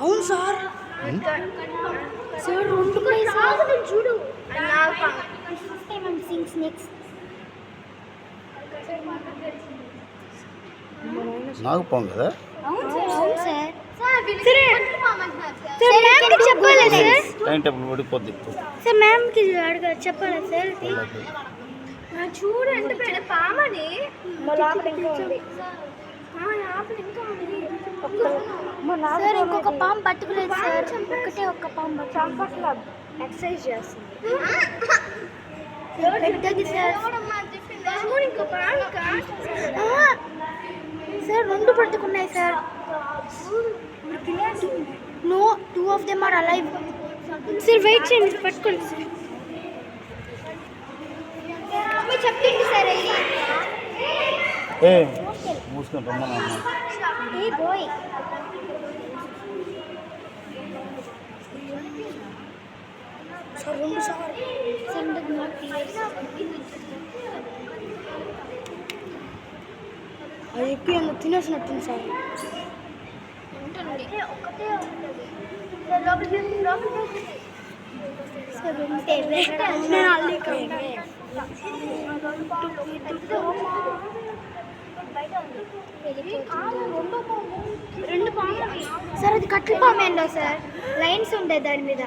అవును sir. Sir రెండు చూడు నాగపాము కదా? టైం టేబుల్ పడిపోద్ది. సార్ మ్యామ్కి చెప్పాలా సార్? చూడండి పామని సార్ ఇంకొక పాము పట్టుకోలేదు సార్. ఒకటే ఒక్క పాము పట్టుకోలేదు. ఎక్సర్సైజ్ చేస్తుంది పెద్దది సార్. సార్ రెండు పట్టుకున్నాయి sir. No, 2 of them are alive. Sir wait చేయండి, పట్టుకోండి సార్. చెప్పింది సార్. మూసుకొని రమ్మన్నా. ఏ బాయ్ సార్ రెండు సార్ అది ఎక్కి అన్న తినేసినట్టుంది సార్. రెండు పాము సార్. అది కట్ల పాము ఏంటో సార్, లైన్స్ ఉంటాయి దాని మీద.